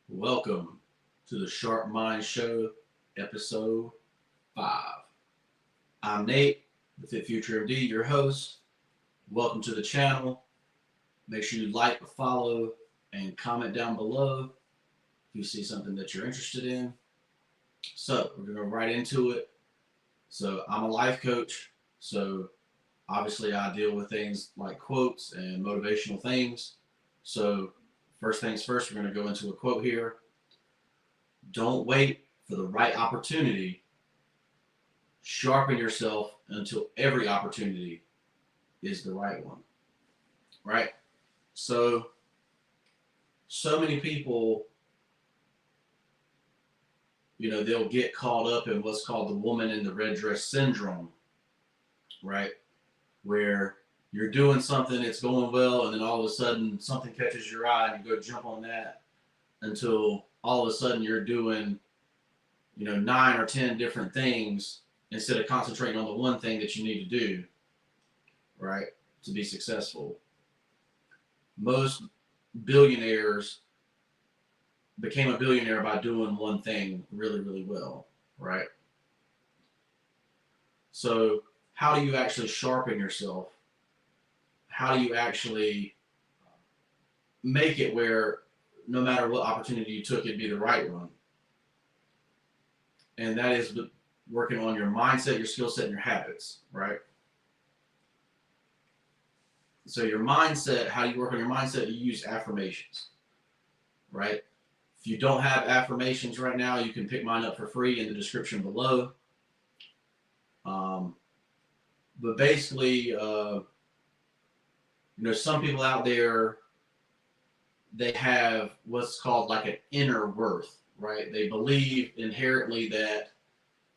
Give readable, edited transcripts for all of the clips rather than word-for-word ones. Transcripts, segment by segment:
Welcome to the Sharp Mind Show, episode 5. I'm Nate, the Fit Future MD, your host. Welcome to the channel. Make sure you like, follow, and comment down below if you see something that you're interested in. So, we're going to right into it. So, I'm a life coach. So, obviously, I deal with things like quotes and motivational things. So, first things first, we're going to go into a quote here. Don't wait for the right opportunity. Sharpen yourself until every opportunity is the right one. Right? So many people, they'll get caught up in what's called the woman in the red dress syndrome, right? Where you're doing something, it's going well, and then all of a sudden something catches your eye and you go jump on that until all of a sudden you're doing, 9 or 10 different things instead of concentrating on the one thing that you need to do, right, to be successful. Most billionaires became a billionaire by doing one thing really, really well, right? So, how do you actually sharpen yourself? How do you actually make it where no matter what opportunity you took, it'd be the right one? And that is working on your mindset, your skill set, and your habits, right? So, your mindset, how do you work on your mindset? You use affirmations, right? If you don't have affirmations right now, you can pick mine up for free in the description below. But basically, some people out there, they have what's called like an inner worth, right? They believe inherently that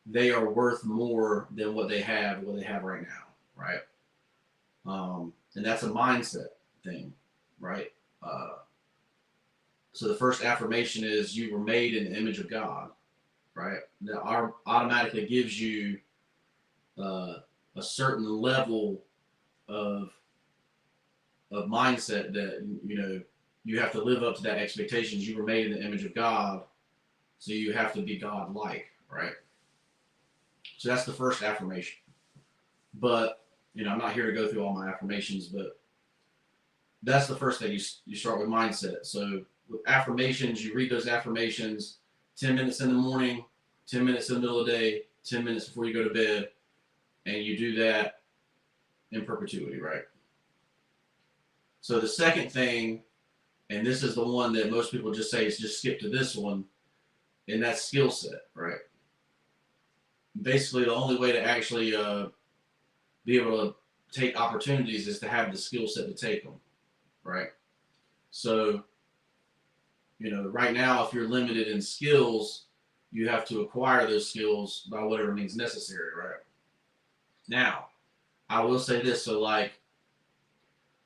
they are worth more than what they have right now, right? And that's a mindset thing, right? So the first affirmation is you were made in the image of God, right? That automatically gives you a certain level of mindset that you have to live up to that expectations. You were made in the image of God, so you have to be God-like, right? So that's the first affirmation. But I'm not here to go through all my affirmations, but that's the first thing. You start with mindset. So with affirmations, you read those affirmations 10 minutes in the morning, 10 minutes in the middle of the day, 10 minutes before you go to bed, and you do that in perpetuity, right? So the second thing, and this is the one that most people just say is just skip to this one, and that's skill set, right? Basically, the only way to actually be able to take opportunities is to have the skill set to take them, right? So, right now, if you're limited in skills, you have to acquire those skills by whatever means necessary, right? Now, I will say this. So, like,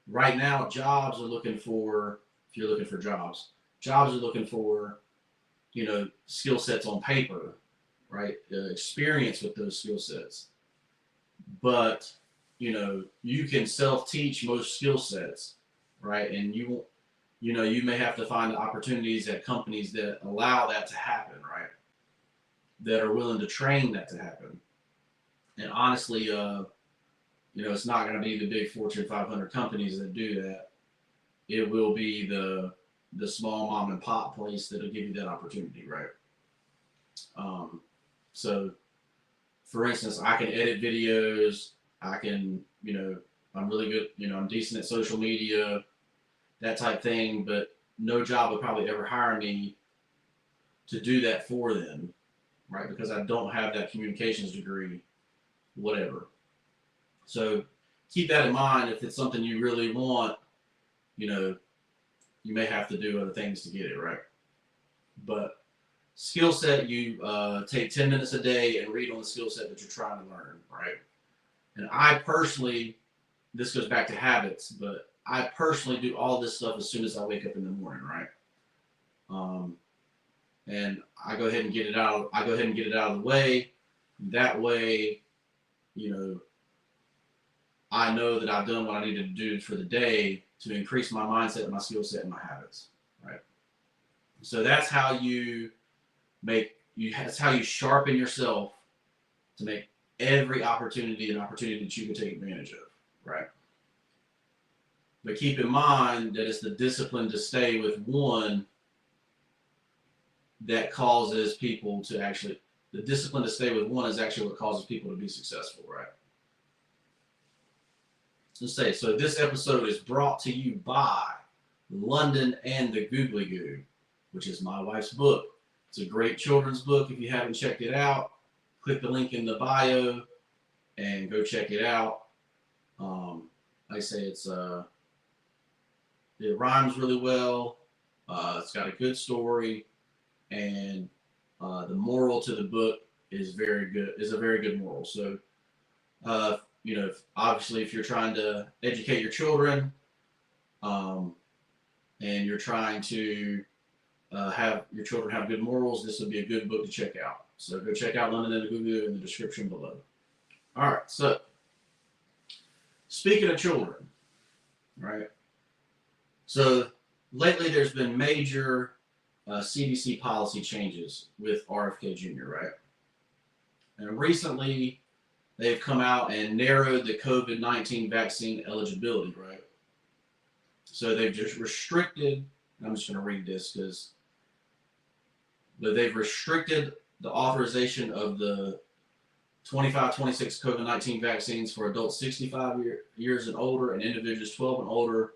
right now, jobs are looking for, if you're looking for jobs are looking for, skill sets on paper, right? Experience with those skill sets. But, you can self-teach most skill sets, right? And you may have to find opportunities at companies that allow that to happen, right? That are willing to train that to happen. And honestly, it's not going to be the big Fortune 500 companies that do that. It will be the small mom and pop place that'll give you that opportunity, right? So, for instance, I can edit videos. I can, I'm really good. I'm decent at social media, that type thing. But no job would probably ever hire me to do that for them, right? Because I don't have that communications degree, whatever. So keep that in mind. If it's something you really want, you may have to do other things to get it, right? But skill set, you take 10 minutes a day and read on the skill set that you're trying to learn, right? And I personally, this goes back to habits, but I personally do all this stuff as soon as I wake up in the morning, right? And I go ahead and get it out. I go ahead and get it out of the way. That way, I know that I've done what I needed to do for the day to increase my mindset, my skill set, and my habits, right? So that's how you that's how you sharpen yourself to make every opportunity an opportunity that you can take advantage of, right? But keep in mind that it's the discipline to stay with one that causes people to actually, the discipline to stay with one is actually what causes people to be successful, right? Let's say, so this episode is brought to you by London and the Googly Goo, which is my wife's book. It's a great children's book. If you haven't checked it out, click the link in the bio and go check it out. Like I say, it rhymes really well. It's got a good story, and the moral to the book is very good. Is a very good moral. So, obviously, if you're trying to educate your children, and you're trying to have your children have good morals, this would be a good book to check out. So go check out London and the Google in the description below. All right. So speaking of children, right? So lately there's been major CDC policy changes with RFK Jr., right? And recently they've come out and narrowed the COVID-19 vaccine eligibility, right? So they've just restricted, I'm just going to read this but they've restricted the authorization of the 25-26 COVID-19 vaccines for adults 65 years and older and individuals 12 and older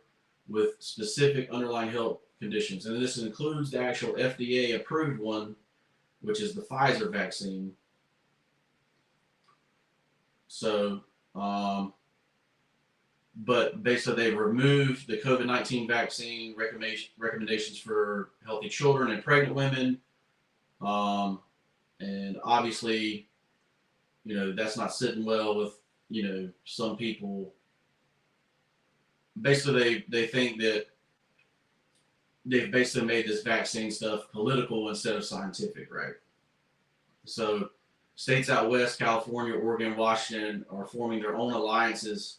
with specific underlying health conditions. And this includes the actual FDA approved one, which is the Pfizer vaccine. So, but basically they removed the COVID-19 vaccine recommendations for healthy children and pregnant women. And obviously, that's not sitting well with, some people. Basically, they think that they've basically made this vaccine stuff political instead of scientific, right? So states out west, California, Oregon, Washington, are forming their own alliances,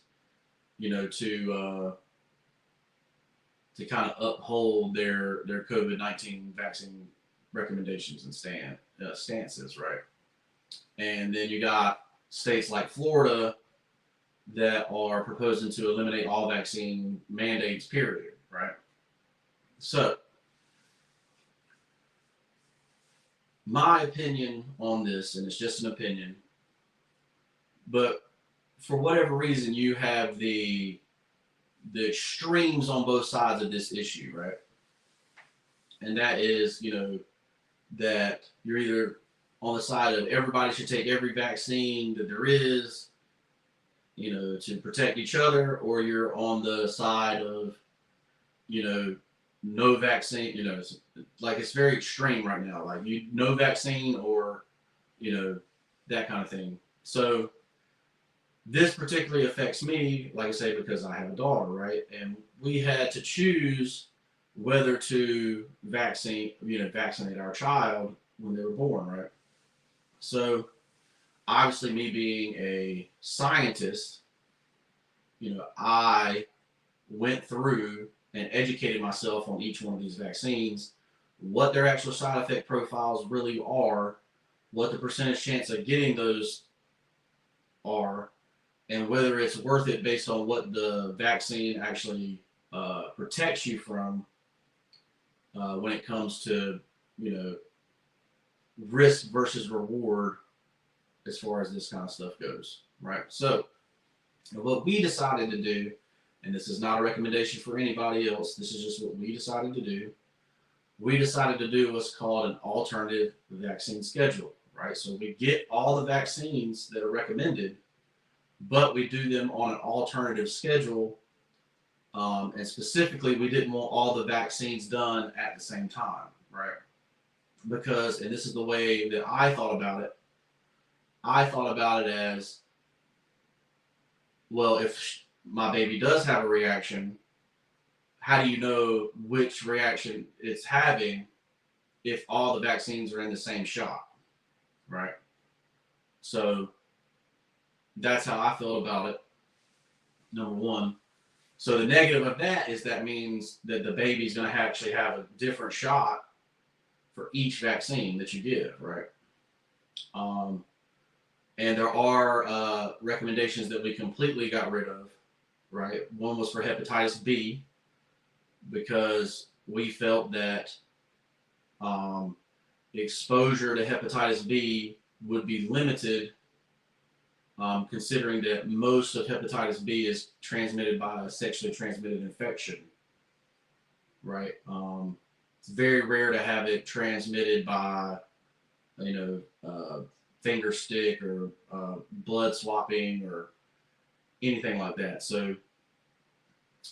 to kind of uphold their COVID-19 vaccine recommendations and stances, right? And then you got states like Florida that are proposing to eliminate all vaccine mandates, period, right? So, my opinion on this, and it's just an opinion, but for whatever reason, you have the extremes on both sides of this issue, right? And that is, that you're either on the side of everybody should take every vaccine that there is, to protect each other, or you're on the side of, no vaccine, it's very extreme right now, like no vaccine or, that kind of thing. So this particularly affects me, like I say, because I have a daughter, right? And we had to choose whether to vaccinate our child when they were born, right? So obviously, me being a scientist, I went through and educated myself on each one of these vaccines, what their actual side effect profiles really are, what the percentage chance of getting those are, and whether it's worth it based on what the vaccine actually protects you from when it comes to, risk versus reward as far as this kind of stuff goes, right? So what we decided to do, and this is not a recommendation for anybody else, this is just what we decided to do. We decided to do what's called an alternative vaccine schedule, right? So we get all the vaccines that are recommended, but we do them on an alternative schedule. And specifically, we didn't want all the vaccines done at the same time, right? Because, and this is the way that I thought about it as, well, if my baby does have a reaction, how do you know which reaction it's having if all the vaccines are in the same shot, right? So that's how I felt about it, number one. So the negative of that is that means that the baby's going to actually have a different shot for each vaccine that you give, right? And there are recommendations that we completely got rid of, right? One was for hepatitis B because we felt that exposure to hepatitis B would be limited, considering that most of hepatitis B is transmitted by a sexually transmitted infection, right? It's very rare to have it transmitted by, finger stick or blood swapping or anything like that. So,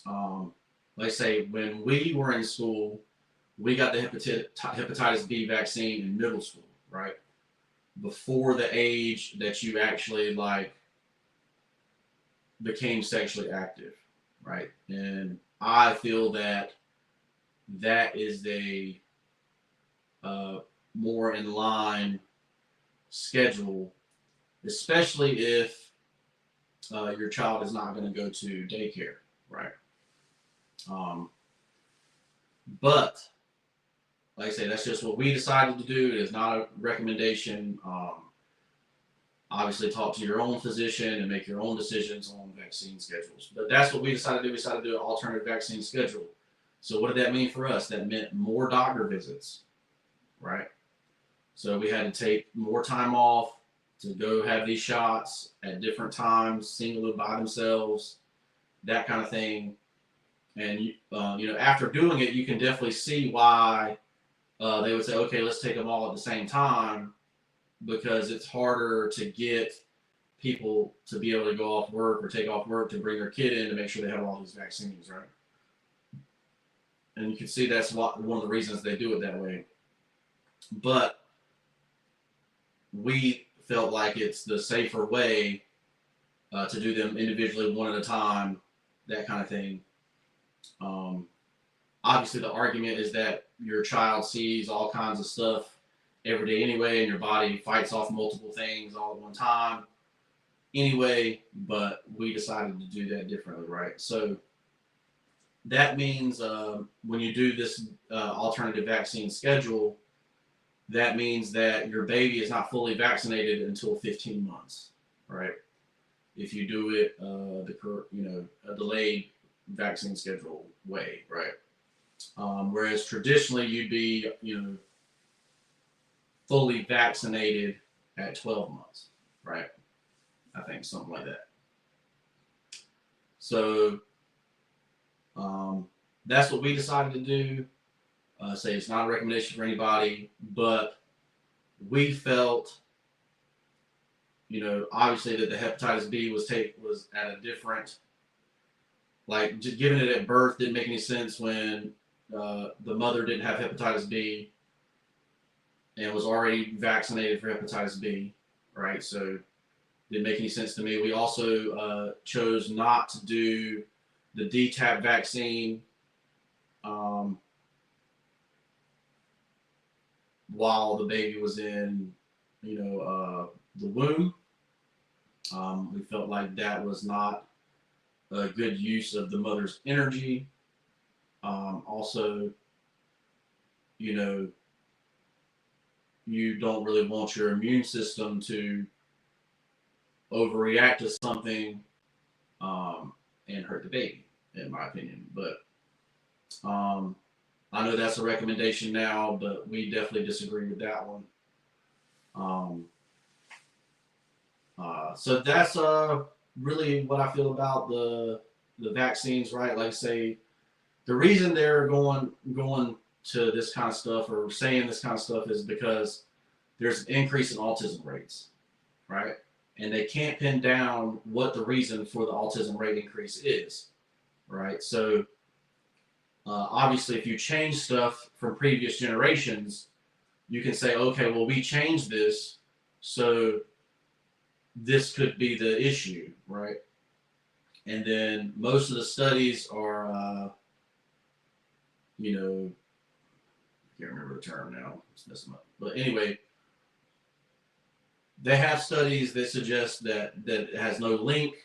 like I say, when we were in school, we got the hepatitis B vaccine in middle school, right? Before the age that you actually became sexually active, right? And I feel that that is a more in line schedule, especially if your child is not going to go to daycare, right? But like I say, that's just what we decided to do. It is not a recommendation. Obviously, talk to your own physician and make your own decisions on vaccine schedules. But that's what we decided to do. We decided to do an alternative vaccine schedule. So what did that mean for us? That meant more doctor visits, right? So we had to take more time off to go have these shots at different times, single by themselves, that kind of thing. And after doing it, you can definitely see why they would say, okay, let's take them all at the same time, because it's harder to get people to be able to go off work or take off work to bring their kid in to make sure they have all these vaccines, right? And you can see that's one of the reasons they do it that way. But we felt like it's the safer way to do them individually, one at a time, that kind of thing. Obviously, the argument is that your child sees all kinds of stuff every day anyway, and your body fights off multiple things all at one time anyway, but we decided to do that differently, right? So that means when you do this alternative vaccine schedule, that means that your baby is not fully vaccinated until 15 months, right? If you do it a delayed vaccine schedule way, right? Whereas traditionally you'd be, fully vaccinated at 12 months, right? I think something like that. So that's what we decided to do. Say it's not a recommendation for anybody, but we felt, obviously that the hepatitis B was at a different, like just giving it at birth didn't make any sense when the mother didn't have hepatitis B and was already vaccinated for hepatitis B, right? So didn't make any sense to me. We also chose not to do the DTaP vaccine while the baby was in, the womb. We felt like that was not a good use of the mother's energy. Also, you don't really want your immune system to overreact to something and hurt the baby, in my opinion. But I know that's a recommendation now, but we definitely disagree with that one. So that's really what I feel about the vaccines, right? Like I say, the reason they're going to this kind of stuff or saying this kind of stuff is because there's an increase in autism rates, right? And they can't pin down what the reason for the autism rate increase is, right? So obviously, if you change stuff from previous generations, you can say, okay, well, we changed this, so this could be the issue, right? And then most of the studies are, I can't remember the term now. It's messing up. But anyway, they have studies that suggest that it has no link.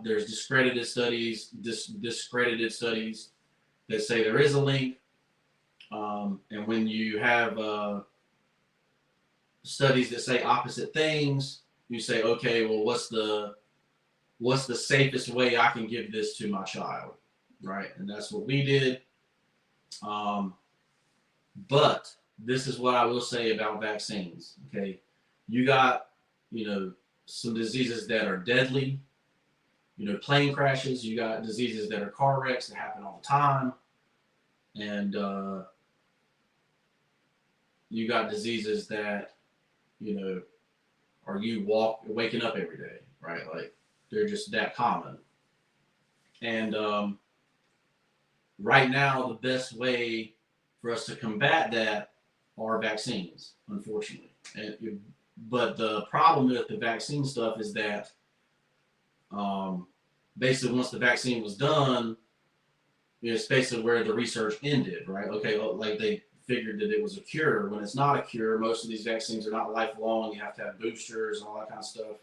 There's discredited studies that say there is a link. And when you have studies that say opposite things, you say, okay, well, what's the safest way I can give this to my child, right? And that's what we did. But this is what I will say about vaccines. Okay, you got, some diseases that are deadly. Plane crashes. You got diseases that are car wrecks that happen all the time, and you got diseases that are you waking up every day, right? Like they're just that common. And right now, the best way for us to combat that are vaccines, unfortunately. But the problem with the vaccine stuff is that basically once the vaccine was done, it's basically where the research ended, right? Okay, like they figured that it was a cure. When it's not a cure, most of these vaccines are not lifelong. You have to have boosters and all that kind of stuff.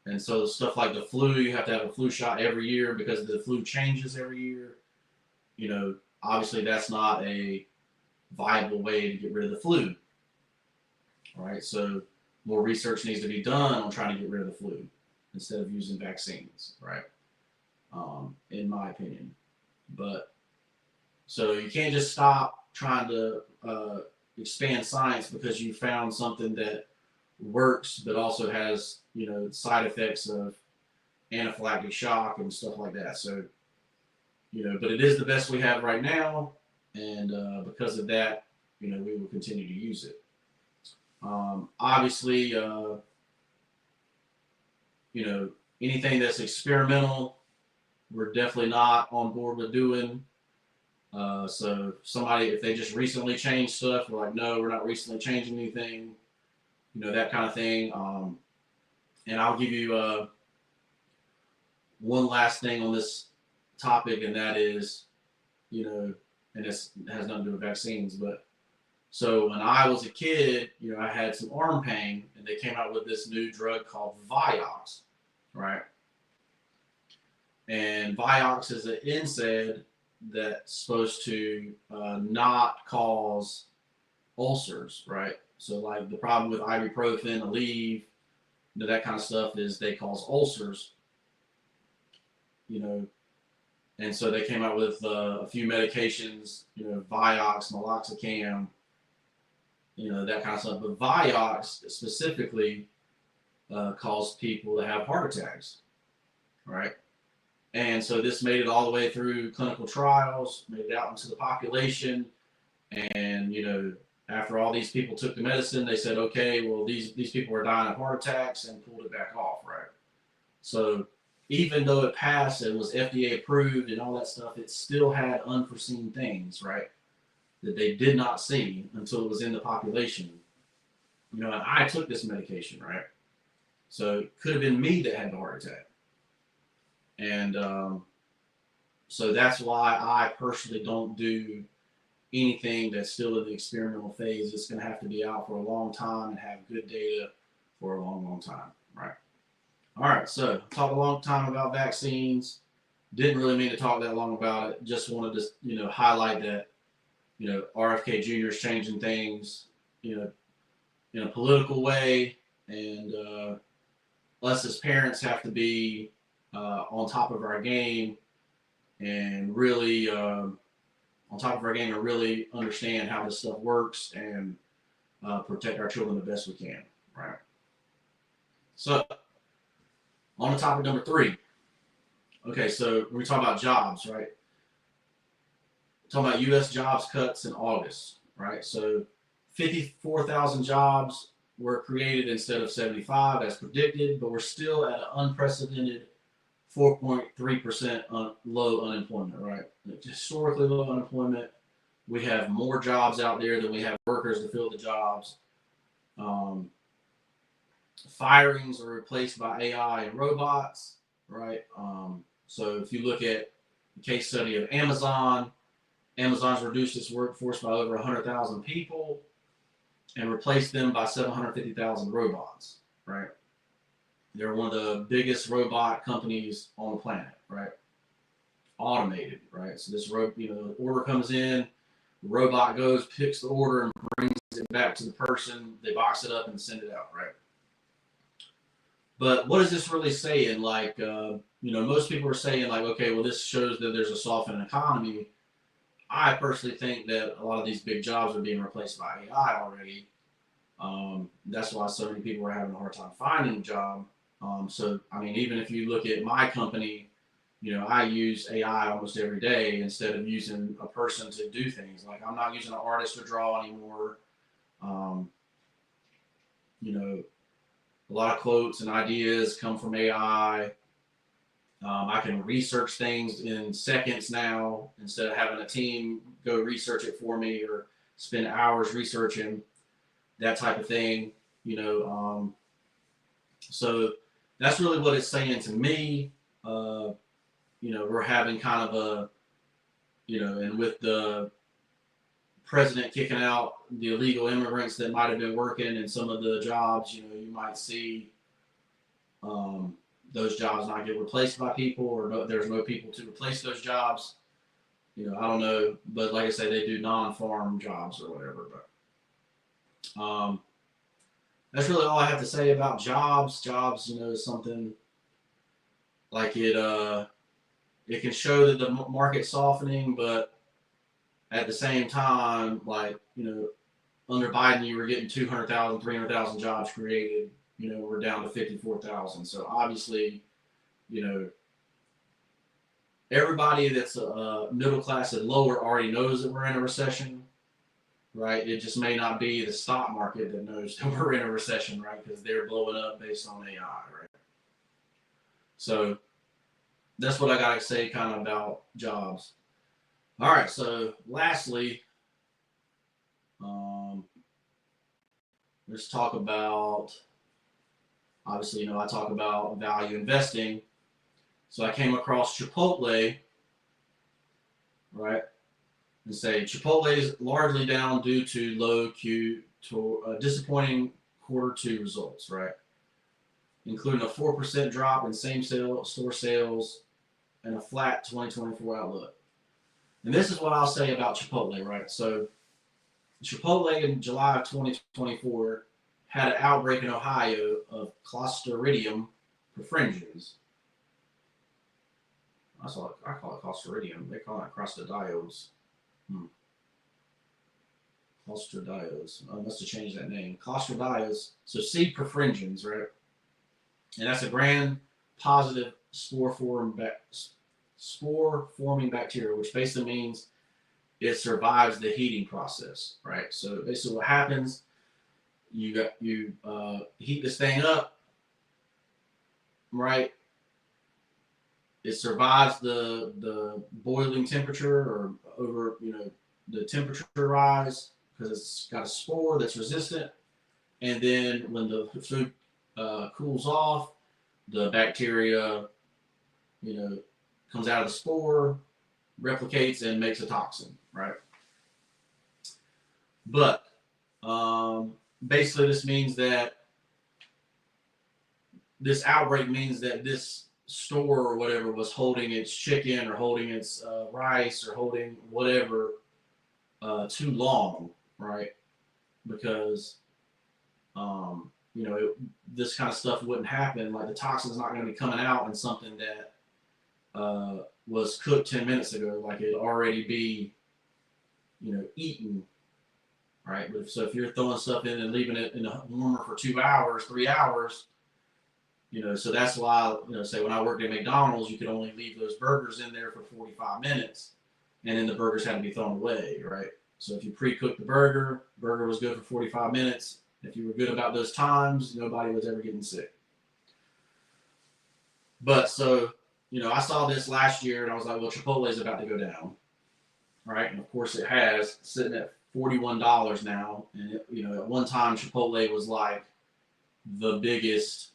And so stuff like the flu, you have to have a flu shot every year because the flu changes every year. Obviously that's not a viable way to get rid of the flu. All right, so more research needs to be done on trying to get rid of the flu instead of using vaccines, right? In my opinion. But so you can't just stop trying to expand science because you found something that works but also has side effects of anaphylactic shock and stuff like that. So but it is the best we have right now, and because of that, we will continue to use it. Obviously, anything that's experimental, we're definitely not on board with doing. So somebody, if they just recently changed stuff, we're like, no, we're not recently changing anything, that kind of thing. And I'll give you one last thing on this topic, and that is, and this has nothing to do with vaccines, but so when I was a kid, I had some arm pain, and they came out with this new drug called Vioxx, right? And Vioxx is an NSAID that's supposed to not cause ulcers, right? So like the problem with ibuprofen, Aleve, that kind of stuff is they cause ulcers, and so they came out with a few medications, Vioxx, meloxicam, that kind of stuff. But Vioxx specifically caused people to have heart attacks, right? And so this made it all the way through clinical trials, made it out into the population, and after all these people took the medicine, they said, okay, well these people are dying of heart attacks, and pulled it back off, right? So even though it passed and was FDA approved and all that stuff, it still had unforeseen things, right? That they did not see until it was in the population. And I took this medication, right? So it could have been me that had the heart attack. And so that's why I personally don't do anything that's still in the experimental phase. It's going to have to be out for a long time and have good data for a long, long time, right? All right, so talked a long time about vaccines. Didn't really mean to talk that long about it. Just wanted to, highlight that, RFK Jr. is changing things, in a political way, and us as parents have to be on top of our game and really really understand how this stuff works and protect our children the best we can, right? So on to topic number 3. Okay, so we talk about jobs, right? Talking about U.S. jobs cuts in August, right? So 54,000 jobs were created instead of 75 as predicted, but we're still at an unprecedented 4.3% low unemployment, right? Historically low unemployment. We have more jobs out there than we have workers to fill the jobs. Firings are replaced by AI and robots, right? So if you look at the case study of Amazon's reduced its workforce by over 100,000 people and replaced them by 750,000 robots, right? They're one of the biggest robot companies on the planet, right? automated, right? So this the order comes in, the robot goes, picks the order, and brings it back to the person. They box it up and send it out, right? But what is this really saying? Like, most people are saying, like, okay, well, this shows that there's a softening economy. I personally think that a lot of these big jobs are being replaced by AI already. That's why so many people are having a hard time finding a job. So, I mean, even if you look at my company, I use AI almost every day instead of using a person to do things. Like, I'm not using an artist to draw anymore. Um, a lot of quotes and ideas come from AI. I can research things in seconds now instead of having a team go research it for me or spend hours researching that type of thing. So that's really what it's saying to me. We're having kind of and with the president kicking out the illegal immigrants that might have been working in some of the jobs, you might see those jobs not get replaced by people, or there's no people to replace those jobs. I don't know, but like I say, they do non-farm jobs or whatever. But that's really all I have to say about jobs. Jobs, is something like it can show that the market's softening, but at the same time, like, under Biden, you were getting 200,000, 300,000 jobs created. We're down to 54,000. So obviously, everybody that's middle class and lower already knows that we're in a recession, right? It just may not be the stock market that knows that we're in a recession, right? Because they're blowing up based on AI, right? So that's what I got to say kind of about jobs. All right, so lastly, let's talk about, obviously, I talk about value investing. So I came across Chipotle, right? And say Chipotle is largely down due to low disappointing Q2 results, right? Including a 4% drop in store sales and a flat 2024 outlook. And this is what I'll say about Chipotle, right? So Chipotle in July of 2024 had an outbreak in Ohio of Clostridium perfringens. I call it Clostridium. They call it Crostadiodes. Clostridioides. I must have changed that name. Clostridioides. So C. perfringens, right? And that's a gram-positive spore-forming bacteria, which basically means it survives the heating process, right? So basically, what happens? You heat this thing up, right? It survives the boiling temperature or over the temperature rise because it's got a spore that's resistant. And then when the food cools off, the bacteria comes out of the spore, replicates, and makes a toxin, right? But basically, this outbreak means that this store or whatever was holding its chicken or holding its rice or holding whatever too long, right? Because this kind of stuff wouldn't happen. Like, the toxin's not going to be coming out in something that was cooked 10 minutes ago. Like, it'd already be eaten, right? But if you're throwing stuff in and leaving it in the warmer for 2 hours, 3 hours, so that's why, say when I worked at McDonald's, you could only leave those burgers in there for 45 minutes, and then the burgers had to be thrown away, right? So if you pre-cooked the burger was good for 45 minutes. If you were good about those times, nobody was ever getting sick. But so, I saw this last year, and I was like, well, Chipotle is about to go down, right? And of course it has, sitting at $41 now. And at one time Chipotle was like the biggest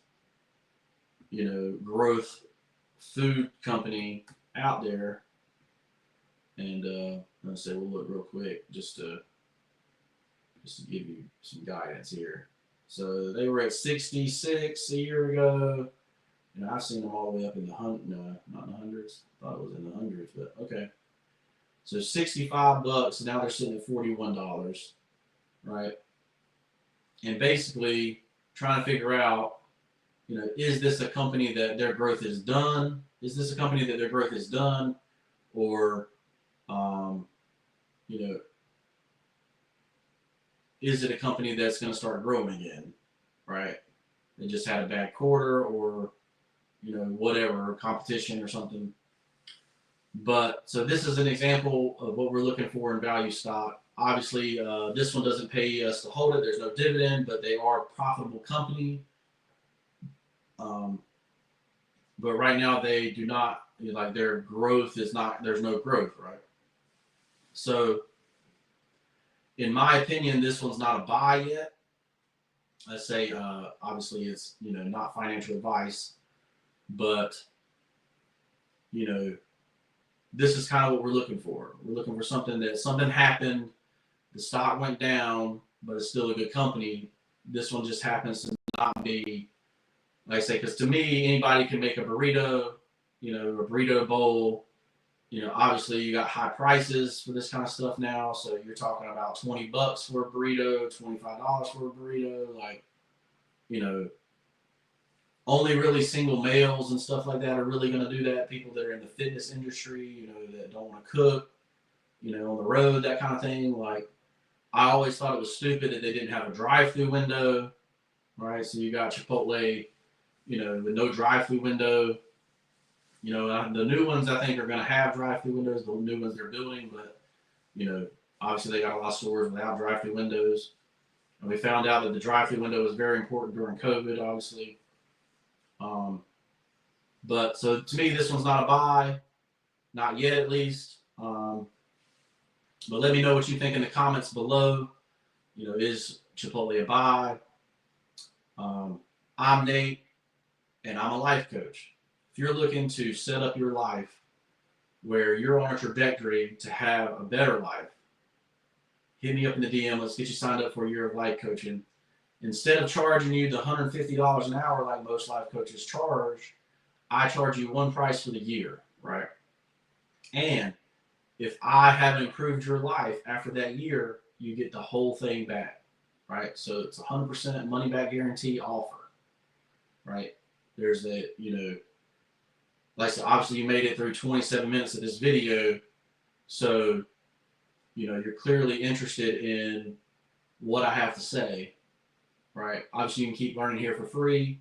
growth food company out there. And I'm gonna say we'll look real quick just to give you some guidance here. So they were at 66 a year ago, and I've seen them all the way up in the not in the hundreds. I thought it was in the hundreds. truth, but okay. So $65, now they're sitting at $41, right? And basically trying to figure out, is this a company that their growth is done? Is this a company that their growth is done? Or, you know, is it a company that's going to start growing again, right? They just had a bad quarter or, whatever, competition or something. But so this is an example of what we're looking for in value stock. Obviously, this one doesn't pay us to hold it. There's no dividend, but they are a profitable company. But right now they do not, like their growth is not, there's no growth, right? So in my opinion, this one's not a buy yet. Let's say, obviously it's, not financial advice, but, this is kind of what we're looking for. We're looking for something happened, the stock went down, but it's still a good company. This one just happens to not be, like I say, because to me, anybody can make a burrito, a burrito bowl. Obviously you got high prices for this kind of stuff now. So you're talking about $20 for a burrito, $25 for a burrito. Like, only really single males and stuff like that are really going to do that. People that are in the fitness industry, that don't want to cook, on the road, that kind of thing. Like, I always thought it was stupid that they didn't have a drive-through window, right? So you got Chipotle, with no drive-through window. The new ones I think are going to have drive-through windows, the new ones they're building, but, obviously they got a lot of stores without drive-through windows. And we found out that the drive-through window was very important during COVID, obviously. But so to me, this one's not a buy, not yet at least. But let me know what you think in the comments below. Is Chipotle a buy? I'm Nate, and I'm a life coach. If you're looking to set up your life where you're on a trajectory to have a better life, hit me up in the DM. Let's get you signed up for a year of life coaching. Instead of charging you the $150 an hour like most life coaches charge, I charge you one price for the year, right? And if I haven't improved your life after that year, you get the whole thing back, right? So it's 100% money back guarantee offer, right? There's a, like I said, obviously you made it through 27 minutes of this video. So, you're clearly interested in what I have to say, right? Obviously you can keep learning here for free,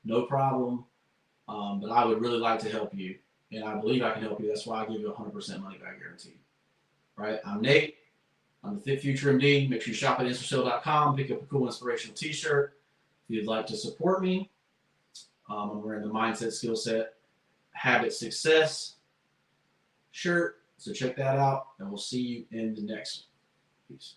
no problem. But I would really like to help you, and I believe I can help you. That's why I give you a 100% money back guarantee. Right? I'm Nate. I'm the Fit Future MD. Make sure you shop at InstaSale.com. Pick up a cool inspirational T-shirt. If you'd like to support me, I'm wearing the Mindset, Skill Set, Habit, Success shirt. So check that out, and we'll see you in the next one. Peace.